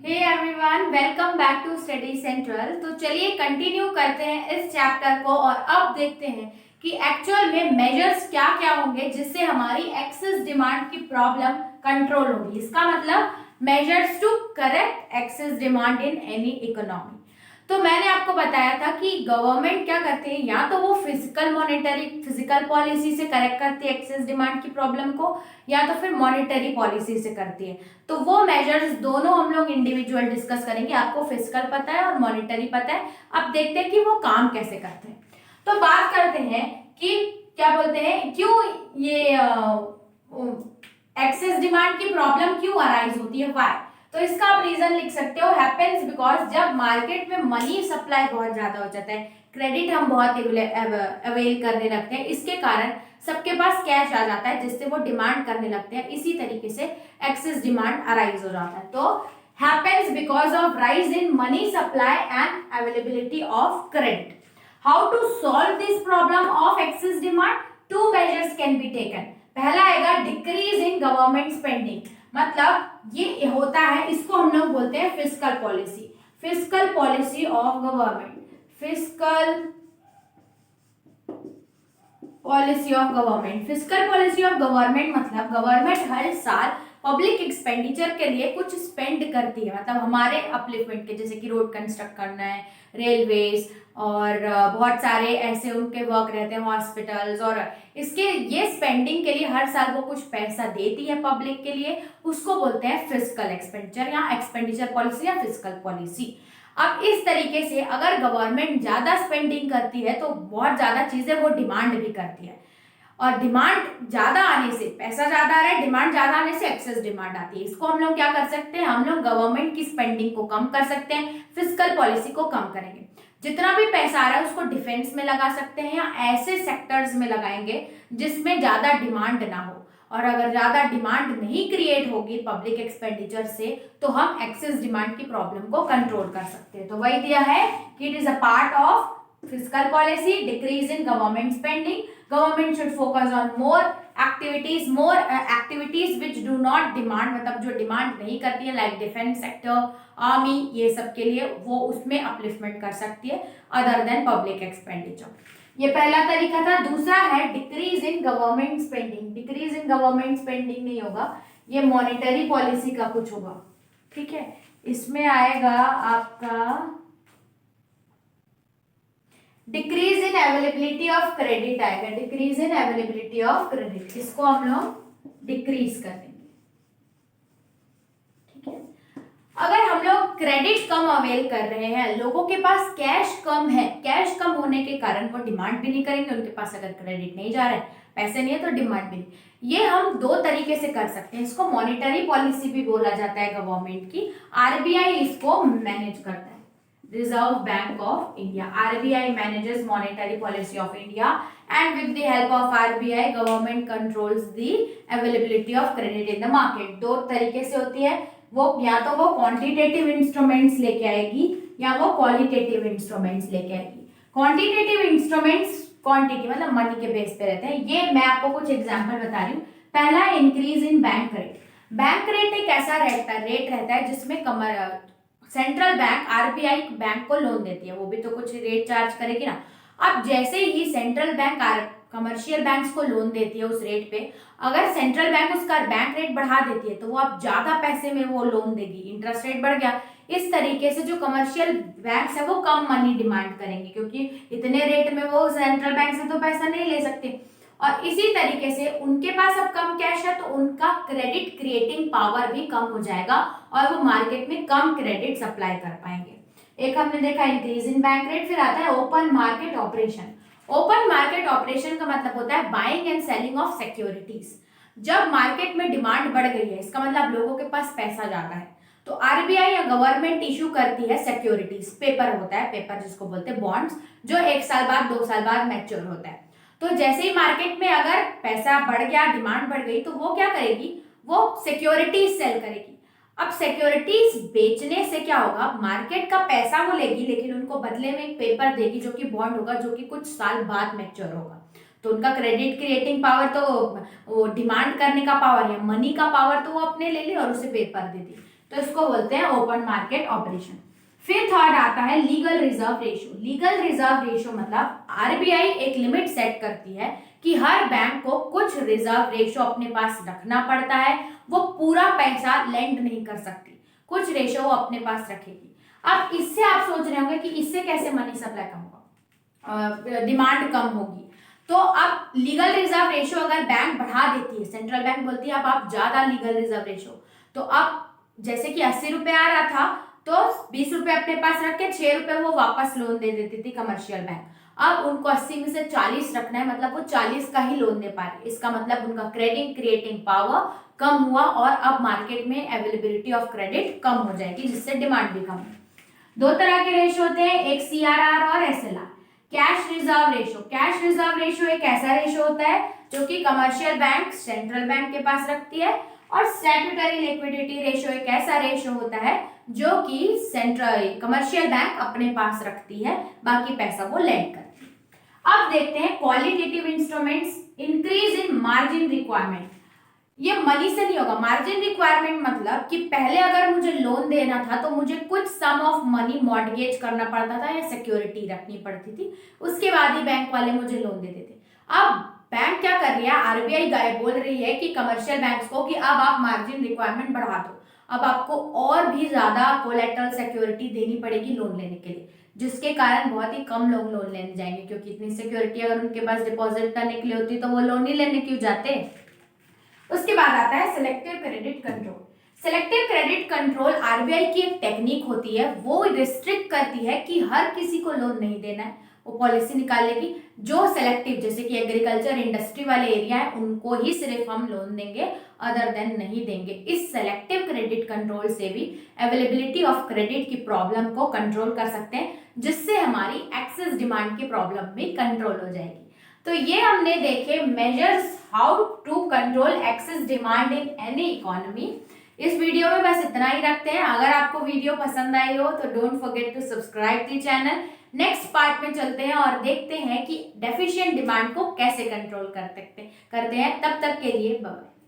Hey everyone, welcome back to study central. तो चलिए continue करते हैं इस चैप्टर को और अब देखते हैं कि एक्चुअल में मेजर्स क्या क्या होंगे जिससे हमारी एक्सेस डिमांड की प्रॉब्लम कंट्रोल होगी। इसका मतलब measures to correct excess demand in any economy. तो मैंने आपको बताया था कि गवर्नमेंट क्या करते हैं, या तो वो फिजिकल पॉलिसी से करेक्ट करती है एक्सेस डिमांड की प्रॉब्लम को, या तो फिर मॉनेटरी पॉलिसी से करती है। तो वो मेजर्स दोनों हम लोग इंडिविजुअल डिस्कस करेंगे। आपको फिजिकल पता है और मॉनेटरी पता है। अब देखते हैं कि वो काम कैसे करते हैं। तो बात करते हैं कि क्या बोलते हैं, क्यों ये एक्सेस डिमांड की प्रॉब्लम क्यों अराइज होती है, व्हाई। तो इसका आप रीजन लिख सकते हो, हैपेंस बिकॉज जब मार्केट में मनी सप्लाई बहुत ज्यादा हो जाता है, क्रेडिट हम बहुत अवेल करने लगते हैं, इसके कारण सबके पास कैश आ जाता है जिससे वो डिमांड करने लगते हैं। इसी तरीके से एक्सेस डिमांड अराइज हो जाता है। तो happens because of rise in money supply and availability of credit. How to solve this problem of excess demand? Two measures can be taken. पहला आएगा डिक्रीज इन गवर्नमेंट स्पेंडिंग, मतलब ये होता है, इसको हम लोग बोलते हैं fiscal policy. Fiscal policy of government, fiscal policy of government. Fiscal policy of government मतलब गवर्नमेंट हर साल पब्लिक एक्सपेंडिचर के लिए कुछ स्पेंड करती है, मतलब हमारे अपलिफ्टमेंट के, जैसे कि रोड कंस्ट्रक्ट करना है, रेलवेज और बहुत सारे ऐसे उनके वर्क रहते हैं, हॉस्पिटल्स, और इसके ये स्पेंडिंग के लिए हर साल वो कुछ पैसा देती है पब्लिक के लिए। उसको बोलते हैं फिस्कल एक्सपेंडिचर या एक्सपेंडिचर पॉलिसी या फिस्कल पॉलिसी। अब इस तरीके से अगर गवर्नमेंट ज्यादा स्पेंडिंग करती है तो बहुत ज्यादा चीजें वो डिमांड भी करती है, और डिमांड ज्यादा आने से, पैसा ज्यादा आ रहा है, डिमांड ज्यादा आने से एक्सेस डिमांड आती है। इसको हम लोग क्या कर सकते हैं, हम लोग गवर्नमेंट की स्पेंडिंग को कम कर सकते हैं, फिस्कल पॉलिसी को कम करेंगे। जितना भी पैसा आ रहा है उसको डिफेंस में लगा सकते हैं या ऐसे सेक्टर्स में लगाएंगे जिसमें ज्यादा डिमांड ना हो। और अगर ज्यादा डिमांड नहीं क्रिएट होगी पब्लिक एक्सपेंडिचर से तो हम एक्सेस डिमांड की प्रॉब्लम को कंट्रोल कर सकते हैं। तो वही दिया है कि it is a part of fiscal policy, decrease in government spending. Government should focus on more activities which do not demand, मतलब जो डिमांड नहीं करती है, लाइक डिफेंस सेक्टर, आर्मी, ये सब के लिए वो उसमें अपलिफ्टमेंट कर सकती है अदर देन पब्लिक एक्सपेंडिचर। ये पहला तरीका था। दूसरा है decrease in government spending. Decrease in government spending नहीं होगा, ये मॉनेटरी पॉलिसी का कुछ होगा, ठीक है। इसमें आएगा आपका decrease in availability of credit आएगा, decrease in availability of credit, इसको हम लोग डिक्रीज कर देंगे, ठीक है। अगर हम लोग क्रेडिट कम अवेल कर रहे हैं, लोगों के पास कैश कम है, कैश कम होने के कारण वो डिमांड भी नहीं करेंगे, उनके पास अगर क्रेडिट नहीं जा रहा है, पैसे नहीं है, तो डिमांड भी नहीं। ये हम दो तरीके से कर सकते हैं। इसको मॉनेटरी पॉलिसी भी बोला जाता है गवर्नमेंट की, आरबीआई इसको मैनेज करता है, Reserve Bank of India. RBI manages monetary policy of India, and with the help of RBI, government controls the availability of credit in the market. दो तरीके से होती है वो, या तो वो क्वांटिटेटिव इंस्ट्रूमेंट्स लेके आएगी या वो क्वालिटेटिव इंस्ट्रूमेंट्स लेके आएगी। क्वांटिटेटिव इंस्ट्रूमेंट्स क्वांटिटी मतलब मनी के बेस पे रहते हैं। ये मैं आपको कुछ एग्जांपल बता रही हूँ। पहला, increase in bank rate. Bank rate एक ऐसा रेट रहता है जिसमें सेंट्रल बैंक, आरबीआई बैंक को लोन देती है, वो भी तो कुछ रेट चार्ज करेगी ना। अब जैसे ही सेंट्रल बैंक कमर्शियल बैंक्स को लोन देती है उस रेट पे, अगर सेंट्रल बैंक उसका बैंक रेट बढ़ा देती है तो वो अब ज्यादा पैसे में वो लोन देगी, इंटरेस्ट रेट बढ़ गया। इस तरीके से जो कमर्शियल बैंक्स है वो कम मनी डिमांड करेंगे, क्योंकि इतने रेट में वो सेंट्रल बैंक से तो पैसा नहीं ले सकते। और इसी तरीके से उनके पास अब कम कैश है तो उनका क्रेडिट क्रिएटिंग पावर भी कम हो जाएगा और वो मार्केट में कम क्रेडिट सप्लाई कर पाएंगे। एक हमने देखा इंक्रीज इन बैंक रेट। फिर आता है open market operation. Open market operation का मतलब होता है buying and selling of securities. जब मार्केट में डिमांड बढ़ गई है, इसका मतलब लोगों के पास पैसा ज्यादा है, तो आरबीआई या गवर्नमेंट इशू करती है सिक्योरिटीज, पेपर होता है, पेपर जिसको बोलते हैं बॉन्ड्स, जो 1 साल बाद 2 साल बाद मैच्योर होता है। तो जैसे ही मार्केट में अगर पैसा बढ़ गया, डिमांड बढ़ गई, तो वो क्या करेगी, वो सिक्योरिटीज सेल करेगी। अब सिक्योरिटीज बेचने से क्या होगा, मार्केट का पैसा वो लेगी लेकिन उनको बदले में एक पेपर देगी जो कि बॉन्ड होगा, जो कि कुछ साल बाद मैच्योर होगा। तो उनका क्रेडिट क्रिएटिंग पावर, तो वो डिमांड करने का पावर या मनी का पावर तो वो अपने ले ली और उसे पेपर दे दी। तो इसको बोलते हैं ओपन मार्केट ऑपरेशन। फिर थर्ड आता है legal reserve ratio. Legal reserve ratio मतलब आरबीआई एक लिमिट सेट करती है कि हर बैंक को कुछ रिजर्व रेशियो अपने पास रखना पड़ता है, वो पूरा पैसा लेंड नहीं कर सकती, कुछ रेशियो वो अपने पास रखेगी। अब इससे आप सोच रहे होंगे कि इससे कैसे मनी सप्लाई कम होगा, डिमांड कम होगी। तो अब लीगल रिजर्व रेशियो अगर बैंक बढ़ा देती है, सेंट्रल बैंक बोलती है अब आप ज्यादा लीगल रिजर्व रेशियो, तो अब जैसे कि 80 रुपए आ रहा था तो 20 रुपए अपने पास रख के 6 रुपए वो वापस लोन दे देती थी कमर्शियल बैंक। अब उनको 80 में से 40 रखना है, मतलब वो 40 का ही लोन दे पा रहे। इसका मतलब उनका क्रेडिट क्रिएटिंग पावर कम हुआ और अब मार्केट में अवेलेबिलिटी ऑफ क्रेडिट कम हो जाएगी, जिससे डिमांड भी कम है। दो तरह के रेशियो होते हैं, एक सीआरआर और SLR. Cash reserve ratio, cash reserve ratio एक ऐसा रेशियो होता है जो कि कमर्शियल बैंक सेंट्रल बैंक के पास रखती है, और स्टैट्यूटरी लिक्विडिटी रेशियो एक ऐसा रेशियो होता है जो कि सेंट्रल कमर्शियल बैंक अपने पास रखती है, बाकी पैसा वो लेंड करती है। अब देखते हैं qualitative instruments, increase in margin requirement. ये मनी से नहीं होगा। मार्जिन रिक्वायरमेंट मतलब कि पहले अगर मुझे लोन देना था तो मुझे कुछ सम ऑफ मनी मॉर्गेज करना पड़ता था या सिक्योरिटी रखनी पड़ती थी, उसके बाद ही बैंक वाले मुझे लोन देते थे। अब बैंक क्या कर रही है, आरबीआई बोल रही है कि कमर्शियल बैंक्स को कि अब आप मार्जिन रिक्वायरमेंट बढ़ा दो, अब आपको और भी ज्यादा कोलेटरल सिक्योरिटी देनी पड़ेगी लोन लेने के लिए, जिसके कारण बहुत ही कम लोग लोन लेने जाएंगे, क्योंकि इतनी सिक्योरिटी अगर उनके पास डिपॉजिट करने के लिए होती तो वो लोन ही लेने क्यों जाते। उसके बाद आता है selective credit control. Selective credit control RBI की एक टेक्निक होती है, वो रिस्ट्रिक्ट करती है कि हर किसी को लोन नहीं देना है, वो पॉलिसी निकालेगी जो सेलेक्टिव, जैसे कि एग्रीकल्चर इंडस्ट्री वाले एरिया है उनको ही सिर्फ हम लोन देंगे, अदर देन नहीं देंगे। इस सेलेक्टिव क्रेडिट कंट्रोल से भी अवेलेबिलिटी ऑफ क्रेडिट की प्रॉब्लम को कंट्रोल कर सकते हैं, जिससे हमारी एक्सेस डिमांड की प्रॉब्लम भी कंट्रोल हो जाएगी। तो ये हमने देखे measures how to control excess demand in any economy. इस वीडियो में बस इतना ही रखते हैं। अगर आपको वीडियो पसंद आई हो तो don't forget to subscribe the channel. Next part में चलते हैं और देखते हैं कि डेफिशिएंट डिमांड को कैसे कंट्रोल करते हैं। तब तक के लिए बाय बाय।